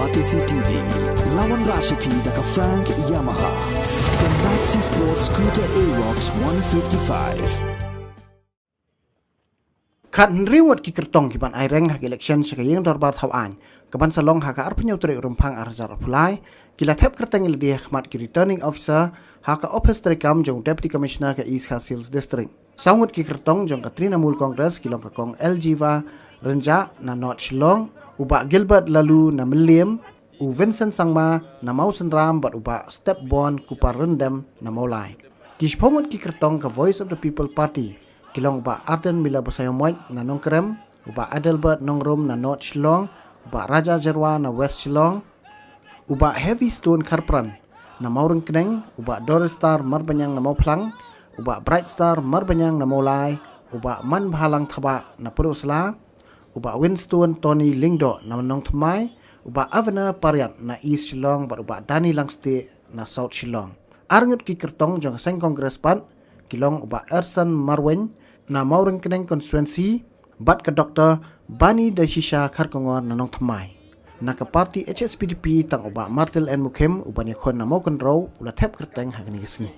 Batisi TV, lawan Rashipi daka Frank Yamaha, dan Maxi Sports Scooter Aerox 155. Kan riwat ki kertong kiban aireng hak election sakayeng dorbar thawan kaban salong hak arpenyo tre rumpang arjar pulai kila thep kerteng ildi khmat ki returning officer hak office trekam jong deputy commissioner ke East Coast Hills district sangut ki kertong jong katrina mul congress kilong ka kong LGva renja na North Shillong uba Gilbert lalu na William u Vincent Sangma na Mausen Ram bat uba step bon kupar rendem na Maulai kishpongut ki kertong ka Voice of the People Party kilong uba Arden Mila Bosayomoy na Nongkrem, uba Adelbert Nongrum na North Shillong, uba Raja Jerwa na West Shillong, uba Heavy Stone Karpran na Maureng Kneng, uba Doris Star Marbanyang na Mauplang, uba Bright Star Marbanyang na Maulai, uba Man Bahalang Thaba na Purusla, uba Winstone Tony Lingdo na Nong Thamai, uba Avena Pariat na East Shillong, uba Dani Langste na South Shillong. Arngut ki kertong jong seng kongres pan, kilong uba Ersan Marwen na Maureng Kneng constituency bat ke Dr. Bani Dashisha Kharkongor na Nong Thamai na ke parti HSPDP tang uba Martil and Mukhem uba ni khon na Mokon Row ula thep kerteng hagni gisngi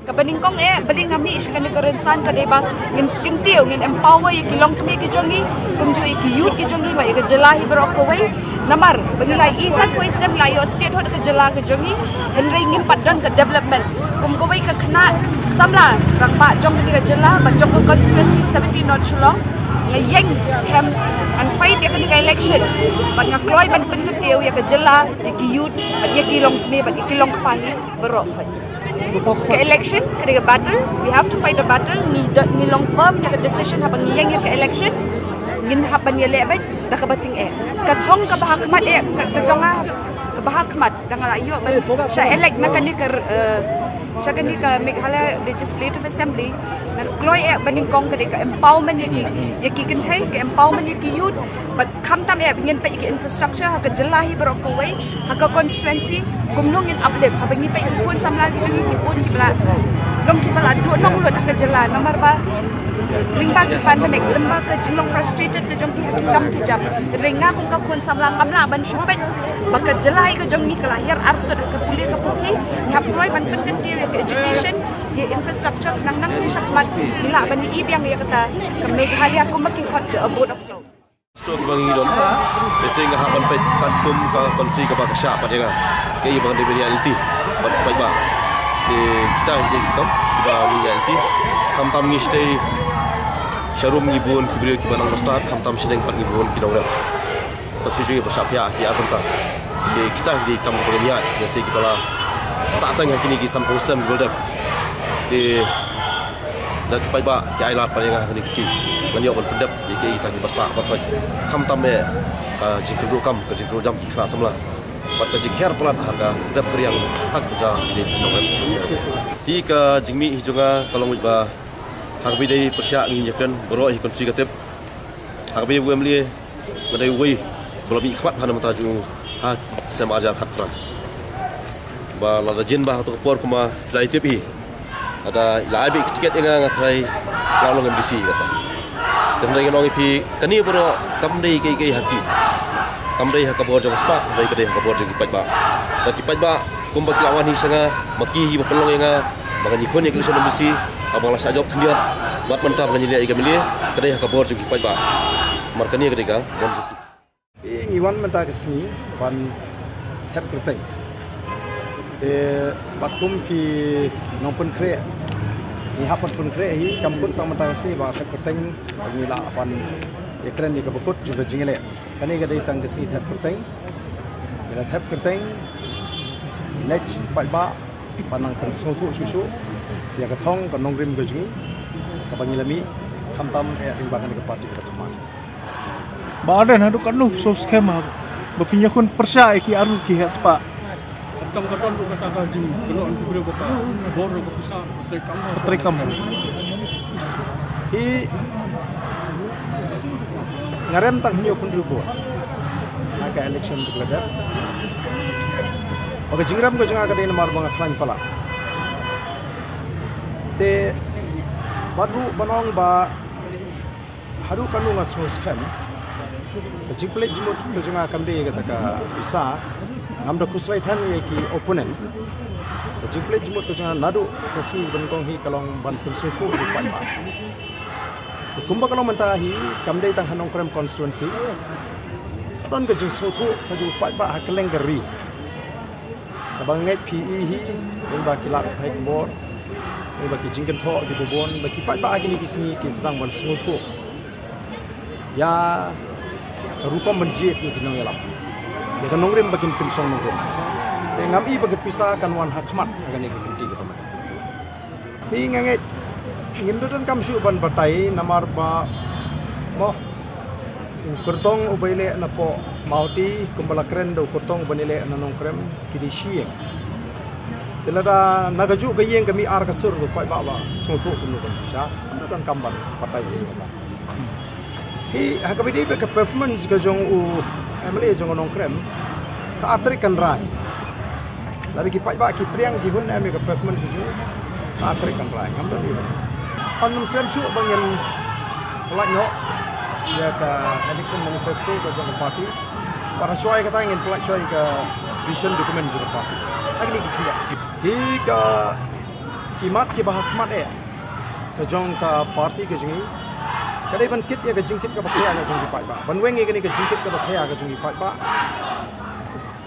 kabaningkong baling kami iskan ni korensan kadeba ngin kintiu ngin empower yi kilong kami ki jongi kumju ki youth ki jongi ba ga jelahi berok kowai namar bangilai isan ko istem la yo state hot ka jela ka jongi henry ngin padon ka development kum kowai ka khna samla rangba jong ni ka jela ba jong ko constituency 17 North Shillong ngayeng scam and fight ya ka election ba ngakloi ban pengetiu ya ka jela ya ki youth ba ya kilong kami ba kilong kapahi berok ke election kadiga battle we have to fight a battle ni long firm ya decision habang yang ya ke election ngin haban ya lebet da ka bating kathong ka bahakmat ka jonga ka bahakmat dangala ayo sya elect na kani ka sya kani ka Meghalaya Legislative Assembly na kloy baningkong kadiga empowerment ya ki kan say ka empowerment ya ki youth but kamtam ngin pa ki infrastructure ha ka jelahi barokaway ha ka constituency gumnong in uplift habang ni pa ikun samla ki pun kibla long kibla do nong lo da ka jela nomor ba lingba ki pandemic lemba ka jinglong frustrated ka jong ki hakikam ki jam ringa kun samla kamla ban shupet baka jelai ka jong ni kalahir arso da ka puli ka puthi hap roy ban penting ka education ye infrastructure nang ni sakmat nila ban ni ibiang ya kata ka Meghalaya ko makikot the abode of law so bang idom besing hapan pe kantum ka konsi ka ba sya pat ya ke ibang de reality bat pai ba ke kita de kam ba reality kam tam ni stay sharum ngibun kibrio ki banang start kam tam sideng pat ngibun ki dawra to siju ba sapya ki akunta de kita di kam ko ni ya se ki bala saat yang kini ki sam posen golden de dak pai ba ki ai la pa ya ni ki ngani ok pendap ye ki ta ki basa ba khoi kam tam me jikru kam ka jikru jam ki khna samla bat ka jik her plat ha ka dap kriang hak ja di nogan hi ka jingmi hijunga kalong ba hak bi dei persya ngi nyekan bro hi konsi katep hak bi wemli ngadai wi bolo bi khwat hana mata ju ha sama ajar khatra ba la jin ba to por kuma dai tip hi ada la bi tiket nga ngatrai ngalong MDC kata dan dengan orang ipi kani bro kamdei kai haki kamdei hak bor jong spa dai kadai hak bor jong kipat ba da kipat ba kumba lawan hi sanga maki hi pelong nga bangani khon ya kilson MDC abang la sajop kendiat buat mentah ngani le igamili kadai hak bor jong kipat ba markani kadai ka bon juki ngiwan mentah kesini wan tap kerteng batum pi nongpun kre ni hapan pun kre hi kampun tang mentah si ba tap kerteng ni la apan ekran ni kabukut juga jingele kani gadai tang kesi tap kerteng bila tap kerteng next ba panang pun sotu susu ya kathong kanong rim gojing kabangilami khamtam rimbangan ke parti ke teman badan hadu kanu so skema bapinya kun persya ki aru ki haspa kam katon tu kata gaji kalau antu beri kata bor ko bisa trikam i ngarem tang hinyo pun rubo aga election tu kelada oke jingram ko janga kadai namar bang flan pala te badu banong ba haru kanu ngas skam Keciplet jumut kejunga kamdi kata ka bisa ngam da kuslai than ye ki opponent. Keciplet jumut kejunga nadu kasi bengkong hi kalong ban pensuku di Paiba. Kumba kalong mentahi kamdi tang Hanong Krem constituency. Kadon kejung sotu kejung Paiba hakeleng geri. Kabanget PE hi yang baki lak hai kembor. Yang baki jingken tho di bobon baki Paiba agini bisni ki sedang ban sotu. Ya rupa menjit ni kenong yalam. Dia kenong rim bagian pensong nong rim. Dia ngam i bagi pisah kan wan hakmat akan ini kenti kita. Hi nganget ngindudan kam ban batai namar ba mo kertong ubaile na po mauti kumbala kren do kertong banile na nong krem kidi sieng. Tilada nagaju gayeng kami ar kasur do pai ba soto kuno kan sha ndudan kamban batai ni ba. Hi hakabidi ke performance ke jong u emle jong nong krem ka artri kan rai dari ki pa ki priang ki hun emi ke performance ju ka artri kan rai ngam dari onum sem su bangen pelakno ya ka election manifesto ke jong party para syai kata ingin pelak syai ke vision document jong party agni ki kiat si hi ka kimat ki bahakmat ke jong ka party ke jong kadai ban kit ya ke jingkit ke bakhaya ke jong Paiba ban weng ke ni ke jingkit ke bakhaya ke jong Paiba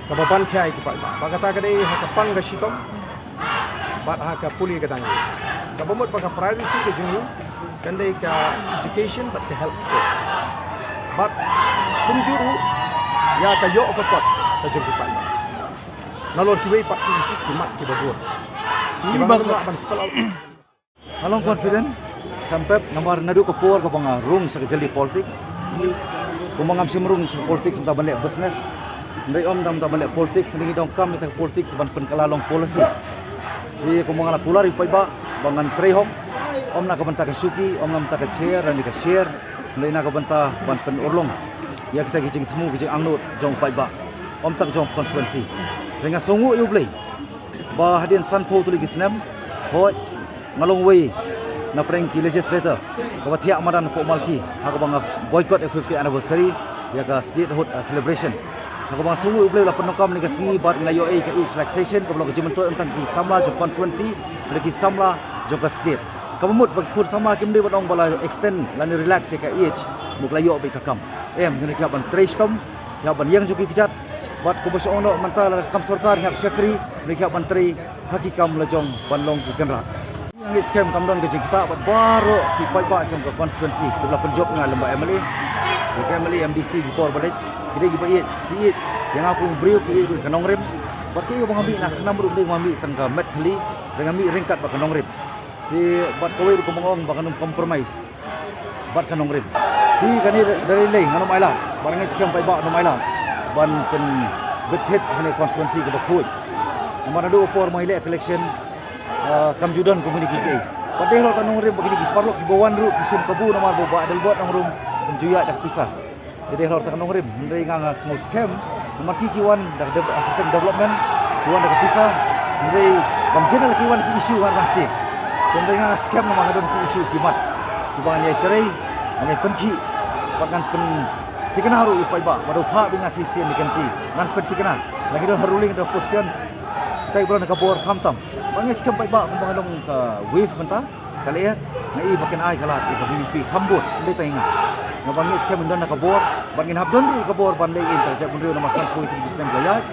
ka baban khai ke Paiba ba kata kadai ha ka pang ke sitom bat ha ka puli ke dang ka bomot ba ka priority ke jong kandai ka education but ke help ko bat kunjuru ya ka yo ke pot ke jong Paiba nalor ki wei pat ki mat ki babur ni bang ban sekolah Along confident sampai nomor nadu ke por ke banga rung sa jeli politics kumangam simrung sa politics ta balik business ndai om dam ta balik politics ningi dong kam ta politics ban pen kalalong policy di kumangala kulari Paiba bangan trehom om na ka banta ke suki om nam ta ke chair dan ke share ndai na ka banta ban pen urlong ya kita kijing temu kijing angnut jong Paiba om tak jong constituency ringa songu yu play ba hadin san po tuli gisnam hoi ngalong wei na prank legislator ko thia madan po malki ha ko bang boycott 50th anniversary ya ka statehood celebration ha ko bang sungu uble la penokam ni ka singi bat na yo ka each relaxation ko blog jimento entang ki samla jo constituency lagi samla jo ka state ka mut bag khud samla kim de badong bala extend la ni relax ka each muk la yo be ka kam ni ka ban trestom ya ban yang jo ki kijat bat ko bos ono mantala kam sarkar ngap sekri ni ka ban tri hakikam la jong ban long ki kenra Angit scam kamdon ke kita baru di Paiba macam ke konstituensi kebelah penjop dengan lembak MLA di MLA MDC di por balik kita gibat diit yang aku beriu ke kanong rem berarti eu mengambil nak enam ru ding mengambil tangga metali dengan mi ringkat bak kanong rem di bat kowe ko mongong bak kanong compromise bat kanong rem di kani dari leng nganom island barang scam Paiba nganom island ban pen betet hane konstituensi ke bakut nomor 2 por mai election kamjudan komuniti ke. Padahal kanong rim begini parlok di bawan ru kisim kabu nomor boba adal buat nang rum penjuya dak pisah. Jadi hal kanong rim ndai nganga small scam nomor kiwan dak development kiwan dak pisah ndai kamjena kiwan ki isu war rahti. Ndai nganga scam nomor hadon ki isu kimat. Kiban ye terai ane penki pakan pen tikana haru Paiba baru pha binga sisian dikanti nan pen tikana lagi do haruling do position tai bulan ka bor khamtam bangis kam Paiba kumbangalong ka wave banta kaliat nai bakin ai kalat ka BBP khambut ndai tainga na bangis kam ndon ka bor bangin habdon ka bor ban lei inter ja bunri na masan ko itu bisem gayat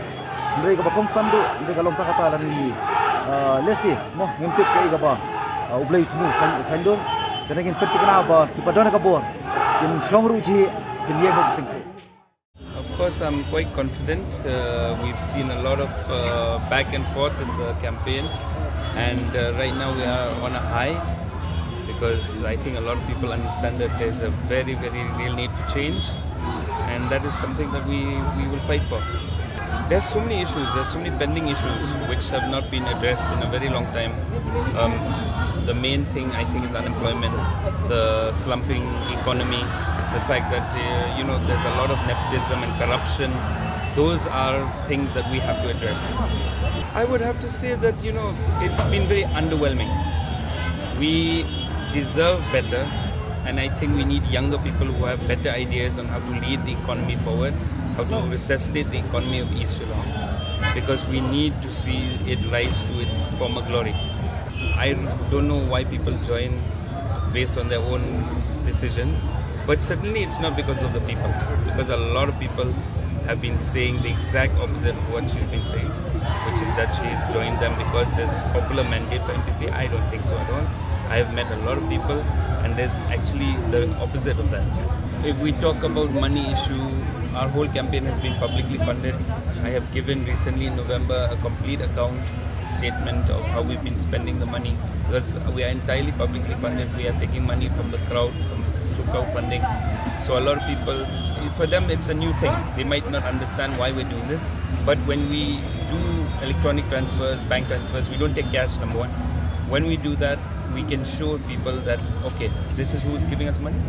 ndai ka bakong sandu ndai ka long ta kata lan ni lesi mo ngempit kai ka ba ublai tunu sandu tenagin petik na ba kipadon ka bor in shongru ji kin ye bok ting. Of course, I'm quite confident. We've seen a lot of back and forth in the campaign, and right now we are on a high because I think a lot of people understand that there's a very, very real need to change, and that is something that we will fight for. There's so many issues, there's so many pending issues which have not been addressed in a very long time. The main thing I think is unemployment, the slumping economy, the fact that there's a lot of nepotism and corruption. Those are things that we have to address. I would have to say that it's been very underwhelming. We deserve better, and I think we need younger people who have better ideas on how to lead the economy forward, how to resuscitate the economy of East Shillong, because we need to see it rise to its former glory. I don't know why people join based on their own decisions, but certainly it's not because of the people, because a lot of people have been saying the exact opposite of what she's been saying, which is that she's joined them because there's a popular mandate for MPP. I don't think so at all. I have met a lot of people, and there's actually the opposite of that. If we talk about money issue, our whole campaign has been publicly funded. I have given recently in November a complete account statement of how we've been spending the money, because we are entirely publicly funded. We are taking money from the crowd, through crowdfunding. So a lot of people, for them it's a new thing. They might not understand why we're doing this, but when we do electronic transfers, bank transfers, we don't take cash, number one. When we do that, we can show people that, okay, this is who is giving us money,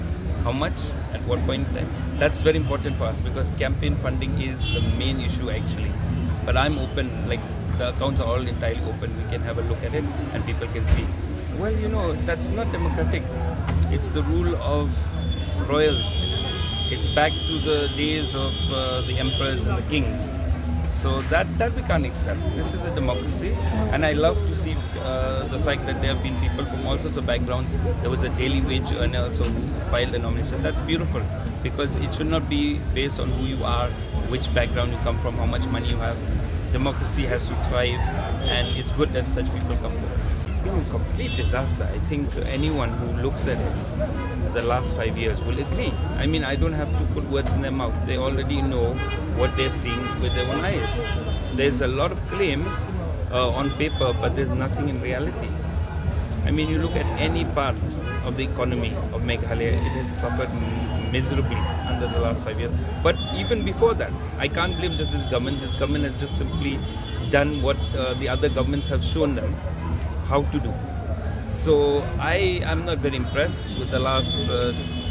how much, at what point in time. That's very important for us, because campaign funding is the main issue actually. But I'm open, like the accounts are all entirely open. We can have a look at it and people can see. Well, you know, that's not democratic. It's the rule of royals. It's back to the days of the emperors and the kings. So that we can't accept. This is a democracy, and I love to see the fact that there have been people from all sorts of backgrounds. There was a daily wage earner also who filed a nomination. That's beautiful, because it should not be based on who you are, which background you come from, how much money you have. Democracy has to thrive, and it's good that such people come forward. It's been a complete disaster. I think anyone who looks at it the last 5 years will agree. I mean, I don't have to put words in their mouth. They already know what they're seeing with their own eyes. There's a lot of claims on paper, but there's nothing in reality. I mean, you look at any part of the economy of Meghalaya, it has suffered miserably under the last 5 years. But even before that, I can't blame just this government. This government has just simply done what the other governments have shown them how to do. So I am not very impressed with the last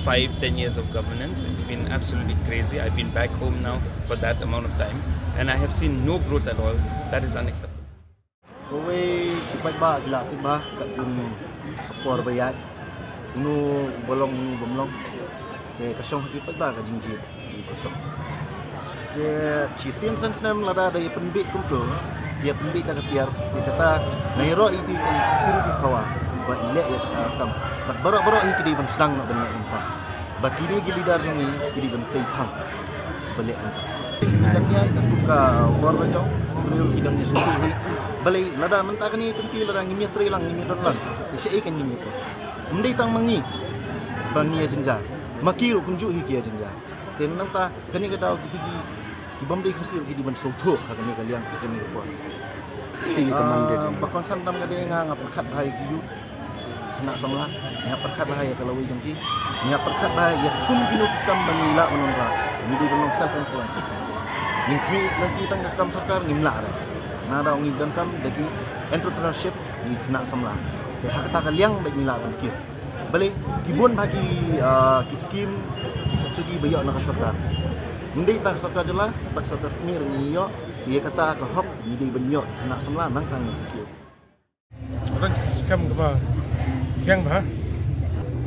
5-10 years of governance. It's been absolutely crazy. I've been back home now for that amount of time, and I have seen no growth at all. That is unacceptable. Kowe baik gila tiba kat por bayat nu bolong ni bomlong ke kasong ipat ba ka jingjit ni kostok ke chisim sansnam lada dari penbit kumto dia penbit dah ketiar dia kata nairo itu kuru di kawa ba ile ya kam bat barok-barok hi kidi ban sedang nak benak entah bagi ni gilidar ni kidi ban peipang balik entah kidangnya kat buka bor rajau beliau kidangnya sendiri balik lada mentah ni tunti lada ngimi trilang ngimi donlan isi ikan ngimi ko mendai tang mangi bangi jenjar makiru kunju hi kia jenjar ten nanta kani kadau kiti di bamdai khasir ki di ban sotho kani kalian kani ko sing teman dia bakon santam kade nga perkat bahai kiyu kena samla nya perkat bahai kalau wi jengki nya perkat bahai ya kun kinu kam banila menonra ni di belum self employed ningki nanti tang kam sarkar ngimla ada nada ngi dan kam dagi entrepreneurship di kena samla ya kata kalian baik nila ban ki balik kibun bagi ki skim ki subsidi bayar nak sarkar mendai tang sarkar jelah bat sarkar mir ni yo dia kata ke hok ni di benyo nak semla nang tang sikit orang skam ke ba yang ba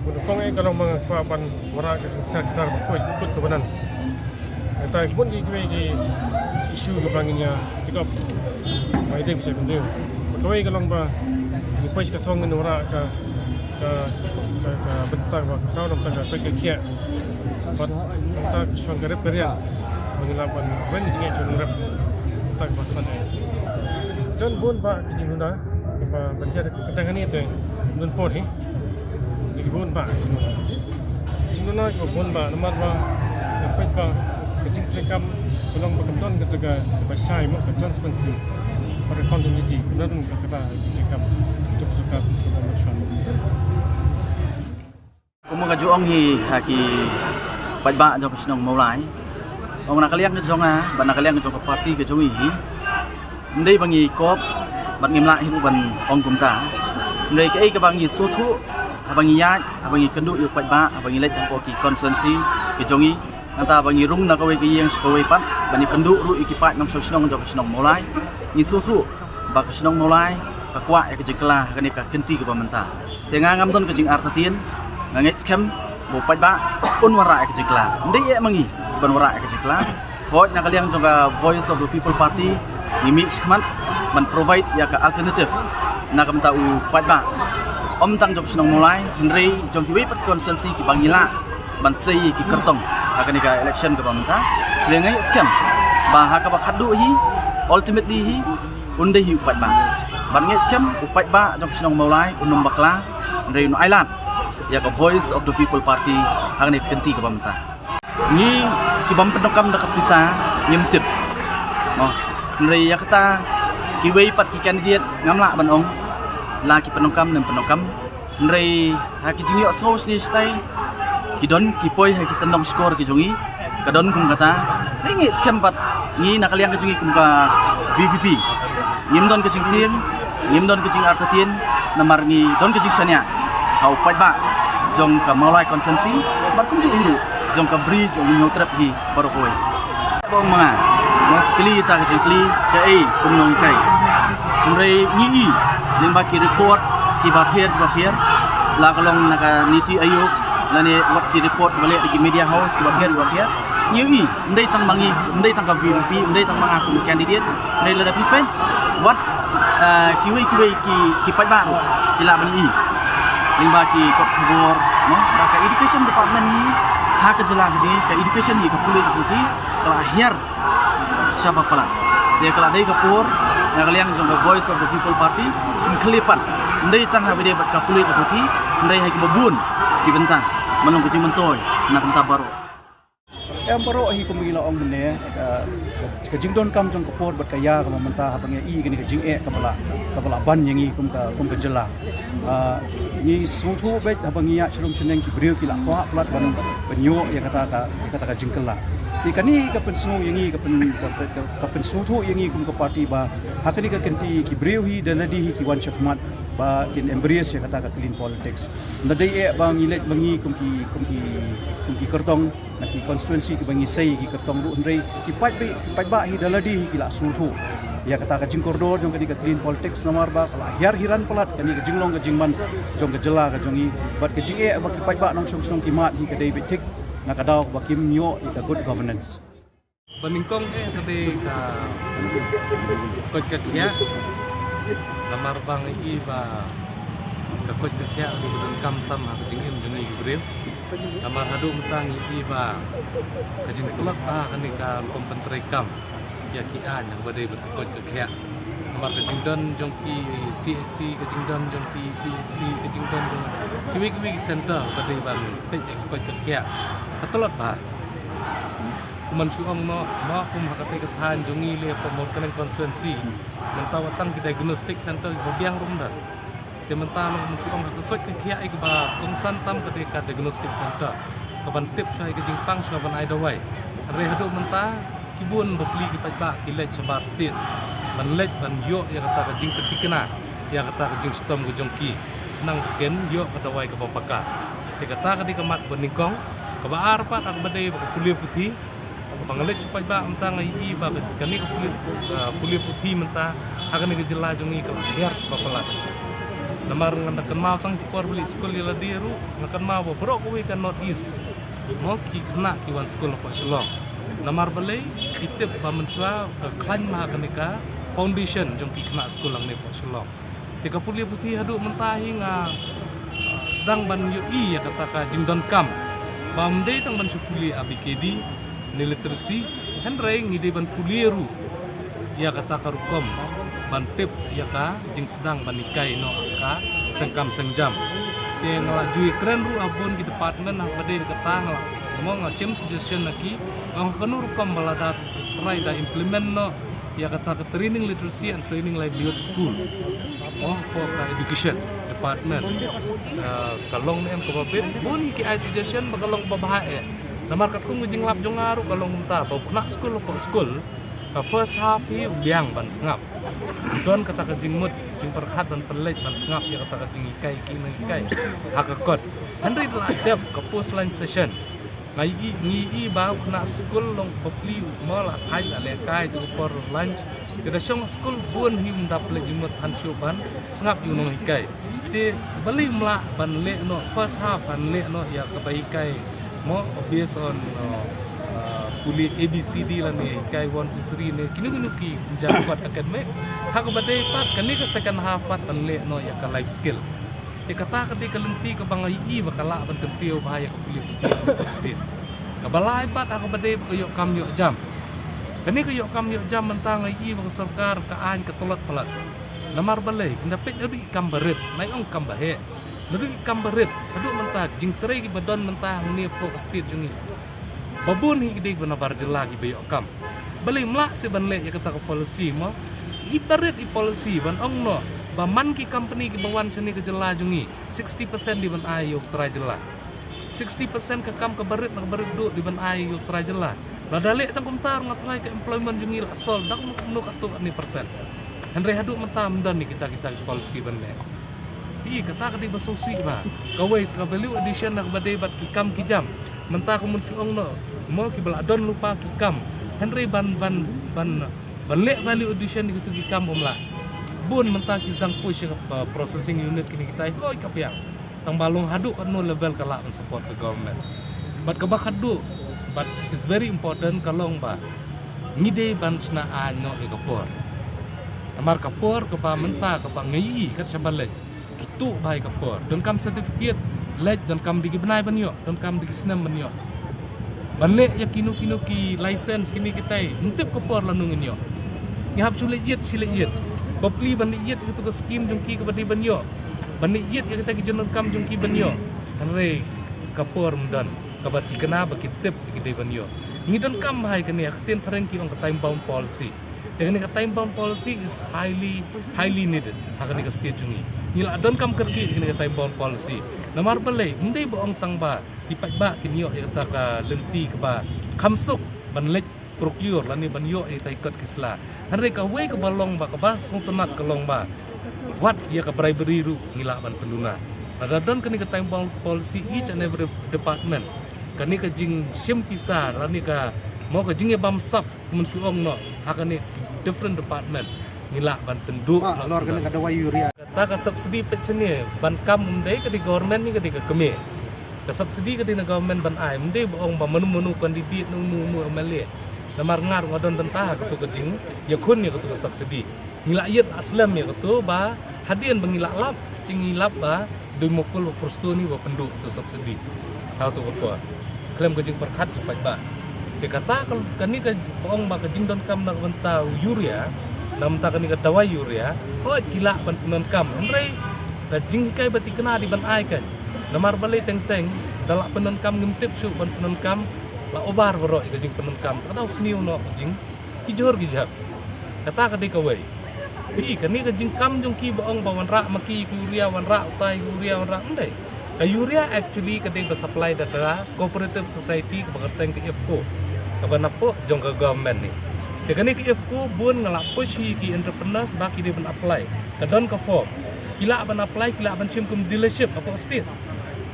untuk kong kalau mengapan wara ke sekitar ikut governance kata pun di isu kebanginya tikap mai dem saya penting kau kalau ba di pas ke tong ni wara ke bentang ba kau nak tak ke kia bat tak sanggarep berian mengilapan when jinga chungrap tak bakal dan bun ba kini nuna ba banjar kedangan itu nun por hi di bun ba cinguna ko bun ba nomor ba sampai ba kecing trekam pulang berkenton ketika basai mo ke transparency pada continuity dan kata trekam untuk sukat promotion kuma ka juong hi haki ba jo kisnong maulai ông nak kalian ke jonga ban nak kalian ke jong parti ke jongi ndai bangi kop ban ngimla hibu ban ong kumta ndai ke ke bangi sothu abangi ya abangi kendu yu ba abangi let ko ki constituency ke jongi nanta bangi rung na kawe ke yang kawe pat bani kendu ru ikipat ngam sosnong jo kisnong mulai ni sothu ba kisnong mulai ka kwa ke jengkla ka ni ka kenti ke pamenta tenga ngam don ke jing artatien ngangit scam bupat ba un wara ke jikla ndai e mangi ban wara ke jikla hoi nak kalian juga Voice of the People Party imi skmat ban provide ya ka alternative nak kamta u pat ba om tang jok senong mulai ndai jong ki pat konsensi ki bangila ban sei ki kertong akan ka election ke pamta lengai scam ba ha ka ba khadu hi ultimately hi undai hi pat ba ban ngai scam upat ba jok senong mulai unum bakla ndai no island ya ka Voice of the People Party akan kenti ke pamta ni ki bam penokam dak pisa ngimtip oh ndai ya kata ki wei pat ki candidate ngamla ban ong la ki penokam dan penokam ndai ha ki jingi osho ni stai ki don ki poi ha ki tendong skor ki jongi kadon kum kata ringi scam pat ni nakaliang ki jongi kum ka VPP ngim don ki jing tieng ngim don ki jing artatien namar ni don ki jing sanya au pai ba jong ka maulai konsensi bar kum ju hiru jong ka bri jong nyo trap hi barokoi bong mga mo kli ta ka kli ka ei kum nong kai ndai ni i limba ki report ki ba phier la kalong naka niti ayuk la ne wat ki report balik di media house ki ba phier ni i ndai tang mangi ndai tang ka VP ndai tang mga kum candidate ndai la da pipen wat ki wei ki pai ba ki la bani i limba ki kot khobor no ba ka education department ni ha ka jela ji ka education ni ka pulit puti kala akhir siapa pala dia kala dai ka pur ya kalian jong Voice of the People Party kelipat ndai tang ha dia ka pulit puti ndai ha ki babun di bentang menung kucing mentoy nak bentang baru em baro hi ko mila ong ne ka jingdon kam jong ko por bat ka ya ka mamanta ha pange i gani ka jing e ka bala ban yangi kum ka jela ni sotho bet ha pangi ya chrum cheneng ki breu ki la ko plat ban banyo ya kata ka jingkela ni kani ka pensu yangi ka pensu tho yangi kum ka party ba ha kani ka kenti ki breu hi daladi hi ki wan chakmat ba kin embrace ya kata ka clean politics nadai e bang ilet bangi kum ki kertong na ki constituency ki bangi sei ki kertong ru ndrei ki pai ba hi daladi hi ki la suthu ya kata ka jing koridor jong kani ka clean politics namar ba kala hiran pelat kani ka jinglong ka jingman jong ka jela ka jongi bat ka jing e ba ki pai ba nong song ki mat hi ka dei betik na ka daw ba kim nyo ka good governance Baningkong kade ka kot ka kya namar bang i ba ka kot ka kya di budun kam tam ha jing em jungi gibril namar hadu mtang i ba ka jing tulak ta kani ka kompentre kam ya ki an yang bade kot ka kya namar ka jing don jong ki CSC ka jing don jong ki PSC ka jing don jong kiwi center bade ban te kot ka kya ka tulak ba kuman suang mo kum hakate ka than jongi le promote kan constituency menta watang ki diagnostic center bobiang rumda te menta no kum suang ka kot ka khia ik ba kum san tam ka de ka diagnostic center ka ban tip shai ka jingpang shwa ban ai dawai re hadu menta kibun bopli ki pajba ki le chabar state ban le ban yo ya kata ka jing petikna ya kata ka jing stom ka jongki nang ken yo ka dawai ka papaka te kata ka di ka mat Baningkong ka ba arpat ak bade ka kuliah putih pangalit supaya ba mentang ai ba kani ko kuliah putih menta akan ni jela jongi ka biar sepapalat namar ngandakan mau tang por beli school ila diru ngakan mau bro ko kan north east mo ki kena ki wan school ko selong namar balai itip ba mensua klan ma kanika foundation jong ki kena school ang ni ko selong tika kuliah putih hadu mentahi nga sedang ban yu i ya kata jingdon kam bamde tang ban sukuli ABKD ni literasi henrei ngide ban kulieru ya kata karukom ban tip ya ka jing sedang banikai no ka sengkam sengjam ke ngelajui keren ru abon di department nah bade kata ngomong ngacem suggestion lagi ngong kanur kom baladat rai da implement no ya kata ke training literacy and training livelihood school oh for education department kalong nem ko babet boni ki suggestion bakalong babae namar kat kung jing lap jong aru kalong mta ba kena school ko school ka first half hi uliang ban sngap don kata ka jing mut jing perhat ban pelet ban sngap ya kata ka jing ikai ki nang ikai hakakot henry la dep ka post line session ngi ba kena school long popli mala khai la le kai tu por lunch kita shong school bun hi mendap le jumut han ban sengap yunong hikai te beli mla ban le no first half ban le no ya kabaikai mo based on puli ABCD la ni kai 1 2 3 ni kini ki jabat academic hak badai pat kani ke second half pat ban le no ya ka life skill te kata kati kalenti ke bangai bakala ban kentio bahaya ke puli state kabalai pat aku badai ke yok kam yok jam kani ke yok kam yok jam mentang ai bang sarkar ka an ke tolot pelat namar balai dapat dari kam berit nai ong kam bahe dari kam berit adu mentah jing teri ki badon mentah ni po state jungi babun hi gede bana barjela ki be yok kam balai mlak se ban le ya kata ke policy mo ibarit i policy ban ong no baman ki company ki bawan sini ke jela jungi 60% di ban ai yok trai jela 60% ke kam ke berit du di ban ai yok trai jela la dalek tang kumtar ngatrai ke employment jungi la sol dak menu katu ni persen Henry haduk mentam dan ni kita policy ban le i kata ke di basosi ba kawai ska value addition nak badai bat ki kam ki jam mentah kumun suong no mo ki beladon lupa ki kam Henry ban le value addition gitu ki kam umla bun mentah ki zang push processing unit kini kita oi kapiang tang balong haduk kan no level kala support ke government but ka bakadu but it's very important kalong ba ngide ban sna anyo e kapor tamar kapor ka ba mentah ka ba ngi kat sabale gitu bai kapor don kam certificate lej don kam digi benai banyo don kam digi senam banyo banle ya kinu ki license kini kita untip kapor lanung nyo ngap sulit yet Bapli baniyat itu ke skim jungki ke badi banyo. Baniyat yang kita kijon kam jungki banyo. Hanre kapor mdan kabati kena bakitip di banyo. Ngidon kam hai kene aktin parengki on time bound policy. Dengan time bound policy is highly needed. Hakani ke state jungi. Nila don kam kerki dengan time bound policy. Namar balai ndai boong tang ba tipak ba kinyo kata ka lenti ke ba kamsuk banlek procure lani banyo ai tai kot kisla hanre ka we ka balong ba ka ba sung tenat ka long ba what ya ka bribery ru ngila ban penduna ada don kani ka time bound policy each and every department kani ka jing sim pisa lani ka mau ka jing bam sap mun suong no hakani different departments ngila ban penduk lor kani ka dawai urea kata ka subsidi pechne ban kam mundai ka di government ni ka di ka keme ka subsidi ka di na government ban ai mundai boong ba menu kandidate nu amale namar ngar ngodon tentah ketu kejing ya kun ya ketu subsidi ngila yet aslam ya ketu ba hadian bangila lap tinggi lap ba demokul perstuni ba penduk tu subsidi hau tu apa klaim kejing perkhat ipat ba ke kata kani ka boong ba kejing don kam nak bentau urea nam ta kani ka dawai urea oh gila ban penon kam andre kejing kai bati kena di ban ai kan namar balai teng dalak penon kam ngimtip su ban penon kam la obar bro ke jing penun kam kadau sniu no jing hijor gijab kata ka wei i kani ke jing kam jung ki boong bawan ra maki urea wan ra utai urea wan ra ndai ka urea actually ka dei supply data cooperative society ka bangateng ke FCO ka banapo jong ka government ni te kani ke FCO bun ngala push ki entrepreneurs ba ki dei ban apply ka don ka form kila ban apply kila ban sim kum dealership apa state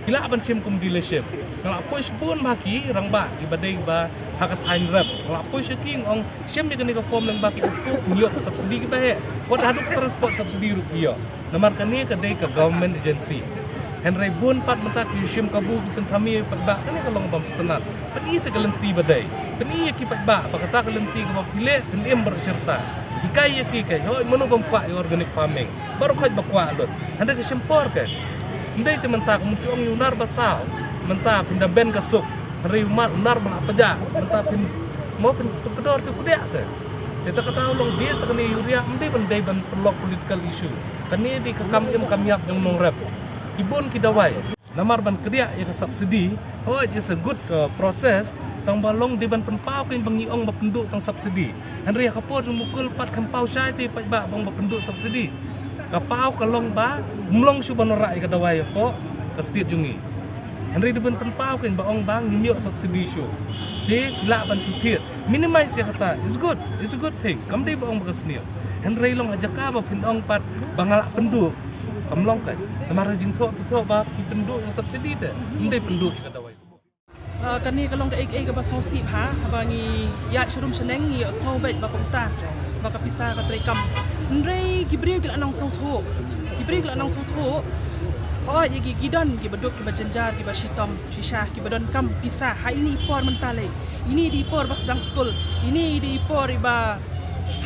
kila ban sim kum dealership kalau push pun baki rang ba ibadai ba hakat ain rap kalau push king ong sim ni kena form lang baki itu nyok subsidi kita he wat haduk transport subsidi rupiah namar kani kadai ka government agency Henry bun pat mentak yusim kabu pentami pat ba kani kalong bam setenat peni segalenti badai peni ki pat ba kata kalenti ka pile pendim berserta hikai kai hoi menu bam kwa organic farming baru khaj bakwa lot handa ke sempor kan ndai te mentak musuang yunar basau mentah pindah ben kasuk hari unar bang apa ja mentah pin mau pin kedor tu kudia tu kita kata long dia sekali urea mendai bandai ban pelok political issue kani di kam yap jong nong rep ibun kidawai namar ban kedia ya subsidi oh it's a good process tang balong di ban penpau kin bangiong ba penduk tang subsidi henry kapor mukul pat kampau syai ti pat ba bang ba penduk subsidi kapau kalong ba mlong su ban rai kadawai po ka state jungi Henry di penpau kan baong bang nyok subsidi show. Di laban sutir. Minimize ya kata. It's a good thing. Kam dei baong bakasniyo. Henry long aja ka ba pinong pat bangalak penduk. Kamlong kan. Namara jing tok ba penduk yang subsidi te. Ndai penduk ka dawai. kan ni kalau ke ke basau sip ha abangi ya sharum seneng ya so bet ba pemta ba kapisa ka trekam ndrei gibriu ki anong sau tho gibriu ki anong sau tho oh ye gi gidon gi beduk ki bajenjar ki basitom shisha ki badon kam pisah ha ini ipor mentale ini di ipor bas dang school ini di ipor iba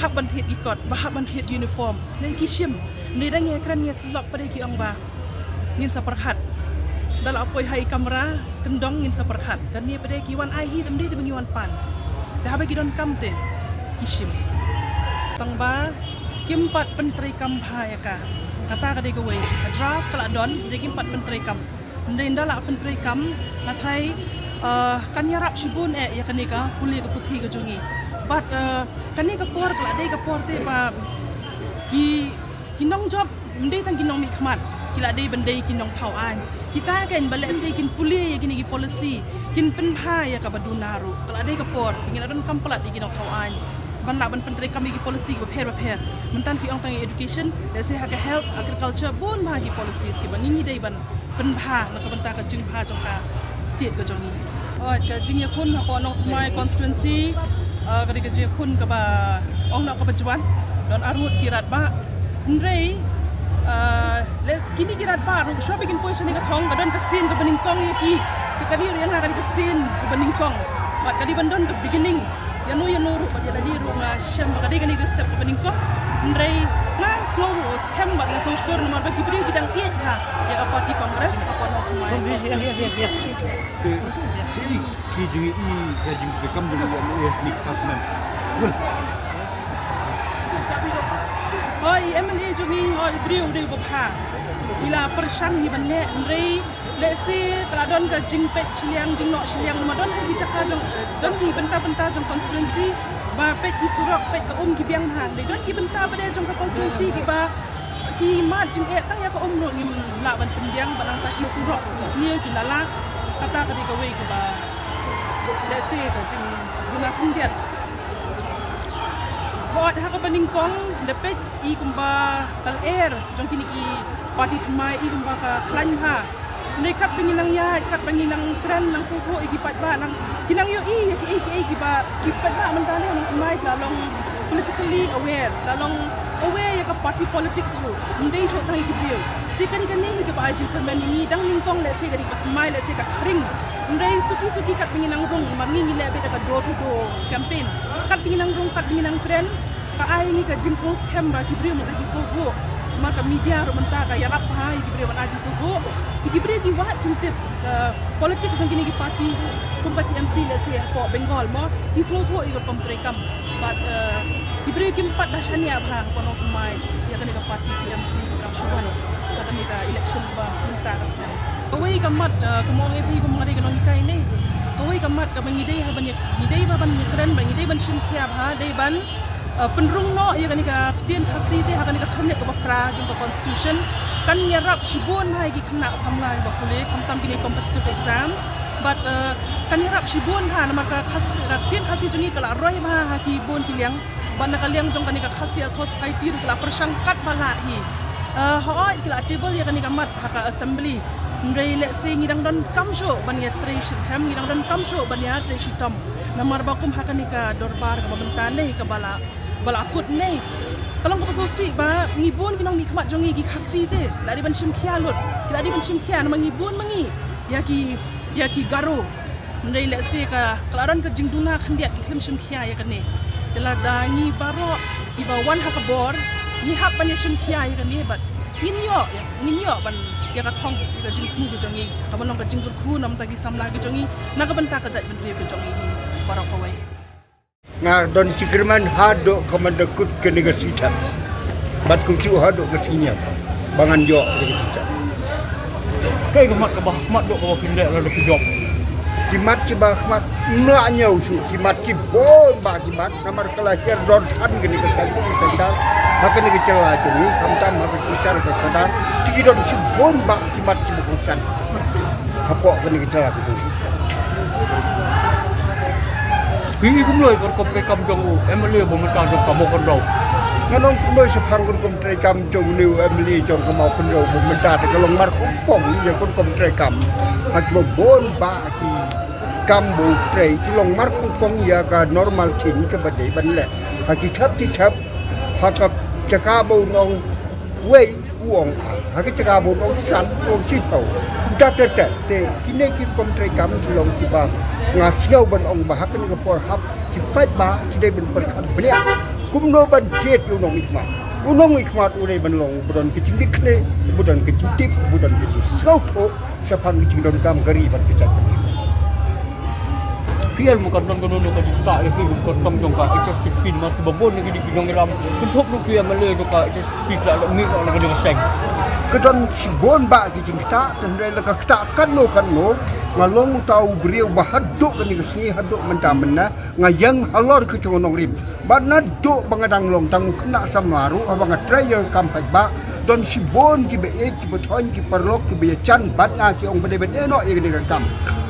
hak banthit ikot ba hak banthit uniform nei ki shim nei dang ye kran ye slok pada ki ong ba ngin saperkhat dalam apoi hai kamera kendong ngin saperkhat dan ni pada kiwan ai hi temdi te mengiwan pan dah bagi don kam te kishim tangba kimpat penteri kam bhaya ka kata ka de kawai draft kala don de kimpat penteri kam ndai ndala penteri kam nathai kan yarap shibun ya kanika puli ka puthi ka jongi but kanika por kala de ka por te ba ki kinong job ndai tang kinong mi khmat kila dei bandai kinong thau an kita kan balik se kin puli ya gini gi policy kin penha ya ka badunaru kala dei ka por pingin adon kamplat di kinong thau an ban nak ban penteri kami gi policy ba pher mentan fi ong tang education da se ha ka health agriculture bon ba gi policies ki ban ni dei ban penha na ka banta ka jing pha jong ka state ka jongi oi ka jing ya kun ko nong thmai constituency ka de ka je kun ka ba ong na ka bajuan don arut kirat ba ndrei kini kirat baru so bikin position ni kathong kadon kasin ka baningkong ya ki kadi riang na kadi kasin ka baningkong mat kadi bandon ka beginning yanu ru pa dia lagi ru nga syam kadi kani step ka baningkong ndrei na slow scam ba na song store nomor bagi beri bidang iet ha ya ka parti kongres apa no mai ki ji ya jing ke kam dengan ni sasnan hoi MLA jungi hoi briu de bopha ila persang hi ban le ndrei le si tradon ka jingpet siliang jingno siliang madon hi chaka jong don hi benta jong constituency ba pet ki surok pet ka ki biang hang de don ki benta ba de jong ka constituency ki ba ki mat jing tang ya ka no ngim la ban biang balang ta ki surok siliang ki lala kata ka di ka we ki ba le si ka jing guna khundiat hot ha ka baningkong depet I kumba kal air jong kini ki parti thamai I kumba ka khlan ha nei kat binginang ya kat binginang kran nang sotho I ki pat ba nang kinang yo ki ba ki pat ba man tale nang thamai la long politically aware la long aware ya ka party politics ru ndei so tang ki bio ti kani hi ki ba ji permen ni dang ningkong le se gari thamai le se ka khring ndei suki kat binginang rung mangi ni le be ka door to door campaign kat binginang rung kat binginang kran ka ai ni ka jing so scam ba ki brio mo ka so tho maka media ro menta ka yarap ha ki brio ban aji so tho ki brio ki wa jing tip politik jong kini ki party kumpati MC le se ko Bengal mo ki so tho I ko komtre kam but ki brio ki pat dashania ba ko no mai ya kani ka party TMC orang shuban ka kani ka election ba menta ka sa kawai kamat kumong epi kumari ka no hikai nei kawai kamat ka bangidei ha ban ngidei ba ban kren ban ngidei ban sim khia ha dei ban penrung no ya kan ka tien khasi te ha kan ka thane ka bakra jong ka constitution kan nyarap shibun hai gi khna samlai ba kule kamtam kini competitive exams but kan nyarap shibun ha na ka khas ka tien khasi jungi kala roi ba ha ki bon kiliang ban ka liang jong kan ka khasi atho society kala persangkat bala hi hoi kala table ya kan ka mat ha ka assembly ndrei le se ngidang don kamsho ban ya treshi ham ngidang don kamsho ban ya treshi tom namar bakum ha kan ka dorbar ka bentan nei ka bala akut nei kalau ko sosi ba ngibun kinong ni khmat jongi gi khasi te la di ban shim khia lut la di ban shim khia na ngibun mangi ya ki garo ndai le se ka klaran ka jingduna khandiat ki khlim shim khia ya kan ne dela da ngi baro ki ba wan ha ka bor ni hap ban shim khia ya kan ne bat ngin yo ban ya ka thong ka jing khu ka jongi ka ban ka jing khu nam ta gi samla gi jongi na ka ban ta ka jai ban re ka jongi baro ko wai nga don cikirman hado komanda kut ke negasita bat ku cu hado ke sinya bangan jo ke kita kai gamat ka bah mat do ko pinde la ke job kimat ki bah mat na nyau su kimat ki bon ba kimat namar kelahir don san ke negasita sedang maka ni kecela tu kamtam maka secara kesadar tiki don si bon ba kimat ki bukan apa ke negara tu Pili kumloy korkom rekam jong MLA pemerintah jong kamu kendau. Nganong kumloy sepang korkom rekam jong new MLA jong kamu kendau pemerintah. Kalau mar kumpong yang korkom rekam, hak bon ba ki gambo tray long mar khong pong ya ka normal chin ka badai ban le ha ki thap ha ka chaka bo nong wei uong ha ka chaka bo nong san ong chi tau ta te kine ki kom tray gam ki long ki ba nga siau ban ong ba ha ka ni ka por hap ki pai ba ki dai ban per khan blia kum no ban jet yu nong ikma unong ikmat urai ban long budan ki cingit kle budan ki cintip budan ki sau tho sapan ki cingdon kam gari ban ki chat Kiel mukan non kono ka cita ya ki kon kam jong ka just pin mat babon ni ki nong ram kun thok lu ki amale to ka just pin la mi ko na ka seng kedon sibon ba ki cingita dan re la ka ta kan no ngalong tau beriau bahaduk ni ke sini haduk mentamena ngayang halor ke nong rim bana do bangadang long tang kena samaru abang trial kampai ba don sibon ki be ki beton ki perlok ki be chan batna ki ong bede bede no ye ni kam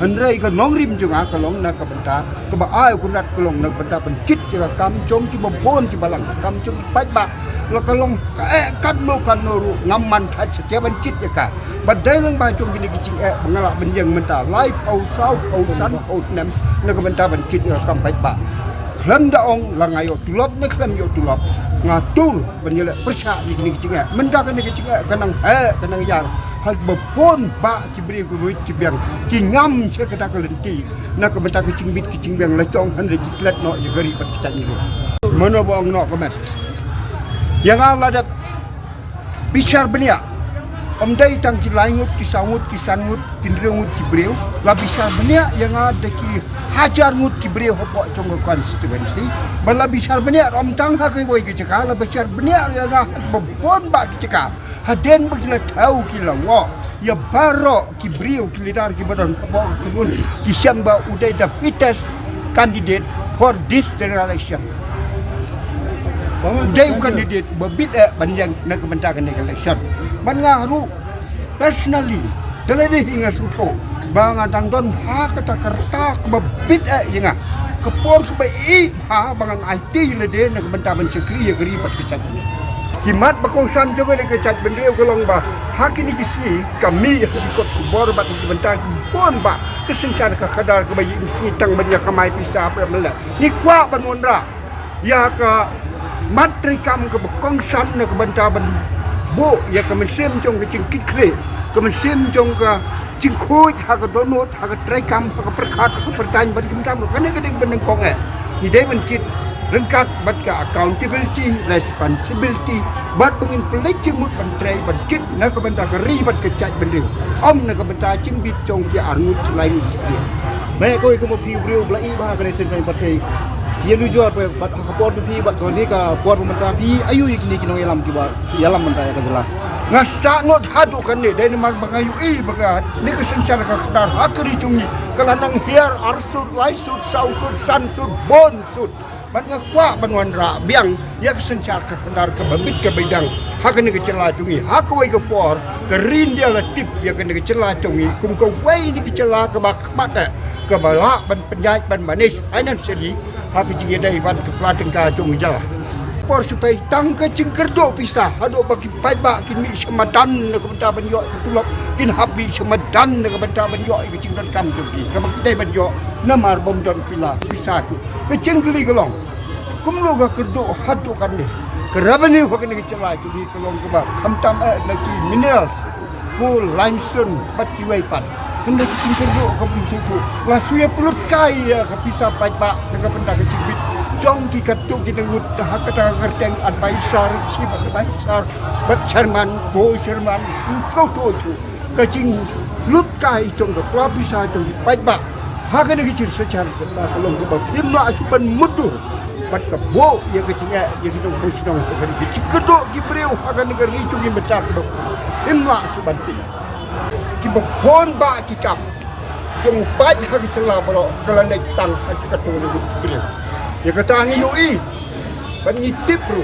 andrai ka nong rim junga ka long na ka benta ka ba ai kunat ka long na benta benkit ki kam jong ki babon ki balang kam jong ki pai ba la ka long kan no ru ngaman thai setiap benkit ya ka badai lang ba jong gini ki cing mengalak benjeng menta lai au sau au san au nem na ka benta benkit ki kam pai ba Klam daong langai yo tulop ne klam yo tulop ngatur benjele persya ni kini cinga mendak ni cinga kanang kanang yar hal bepon ba ki beri ku duit ki biang ki ngam se kata kelenti na ka benta ki cingbit ki cingbiang la chong han ki klet no ye gari pat kitan ni mono bong no komet yang ala dat bicar benia dai tang ki laingut ki sangut ki sangut ki ndrengut ki breu la bicar benia yang ada ki hajar ngut ki breu hopok chong konstituensi bala bicar benia om tang ha kai boy ki caka la bicar benia yang bebon ba ki caka haden bagila tau ki lawo ya baro ki breu ki lidar ki badan hopok kunun ki syamba udai the fittest candidate for this general election Udai candidate babit banjang na kebentakan election ban ngaru personally dalai hingga suto bang adang don ha kata kerta babit yenga kepor kebai ha bangan IT le de na kebentakan sekri ya geri pat kecat himat bakongsan juga de kecat bendeu kolong ba ha kini kisi kami di kot kubor bat kebentakan pon ba kesencan ka kadar kebai isi tang banyak kamai pisah apa mela ni kwa banondra ya ka matri kam ke bakongsan na kebentakan bo ya kemesim jong ke cingkit kre kemesim jong ke cingkut ha ke donut ha ke trai kam ha ke perkat ha ke pertanyaan ban kimtam kan ke ding beneng kong ni dai ben kit lengkap bat ke accountability responsibility bat pengin pelai cingmut ban trai ban kit na ke benda ke ribat ke chat bendeu om na ke benda cingbit jong ke arnut lain mai koi ke mo pi breu blai ba ke sen sai pakai ye lu jor pe bat kapor tu pi bat koni ka por pemerintah pi ayu ikni kinong yalam ki ba yalam mentah ya kazela ngasa ngot hadu kan ni dai mar bangayu baga ni ke sencar ka kadar akri tungi kalanang hiar arsut laisut sausut sansut bonsut ban ngakwa banwan ra biang ya ke sencar ka kadar ke babit ke bidang ha kan ni ke cela tungi ha ko wai ke por ke rin dia la tip ya kan ni ke cela tungi kum ko wai ni ke cela ke bak mata ke bala ban penjaj ban manis financially Hati jingga dah iban ke pelatang ka jong jala. Por supaya tang ke cingkerdo pisah. Hado bagi pai ba kin mi semadan na ke benta ban yo ke tulok kin habi semadan na ke benta ban yo ke cingdan kam jong ki. Ke bang dai ban yo namar bom don pila pisah tu. Ke cingkli kelong. Kum lo ka kerdo hado kan ni. Ke rabani ho ke ni celai tu di kelong ke ba. Kamtam lagi minerals. Full limestone bat ki wai pat. Hendak cingkerdo ke pisah tu. Lah suya pelut kai ya ke pisah pai ba na benda ke cingkit. Jong ki katuk ki dengut dah kata ngerteng advisor chief advisor bat chairman go chairman tu kacing lukai jong ke pelapisa jong ki pai ba ha ke ni kecil secara kita belum ke timla asupan mudu bat ke bo ya kecing ya kita posnong ke ni kecing kedok ki breu ha ke ni ke ri jong ki becak kedok timla asupan ti ki bon ba ki kam jong pai ha ke celah bro kelandai tang ha ke tu ni breu ya kata angin UI ban ngitip bro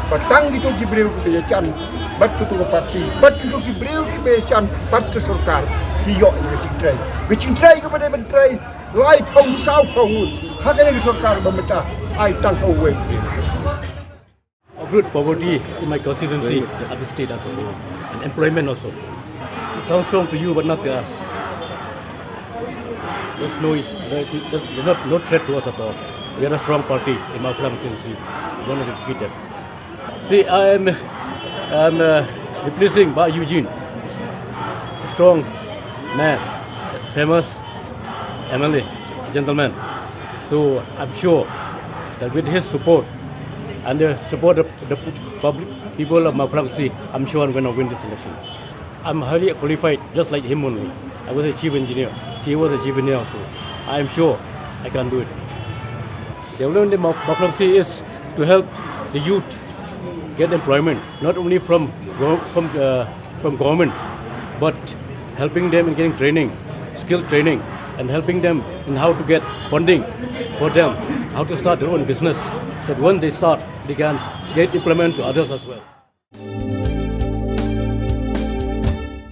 batang gitu gibreu ke becan bat ke tu parti bat ke gibreu ke becan bat ke sarkar kiyo ke cintrai kepada menteri lai pong sau pong hak ni sarkar bemeta ai tang away good poverty in my constituency at the state also and employment also it sounds wrong to you but not to us There's no threat to us at all. We are a strong party in my constituency. We're going to defeat them. See, I'm replacing Ba Eugene, a strong man, famous MLA, gentleman. So I'm sure that with his support and the support of the public people of my constituency, I'm sure I'm going to win this election. I'm highly qualified, just like him only. I was a chief engineer. She was a chief engineer also. I am sure I can do it. The only my constituency is to help the youth get employment, not only from government, but helping them in getting training, skill training, and helping them in how to get funding for them, how to start their own business. So that when they start, they can get employment to others as well.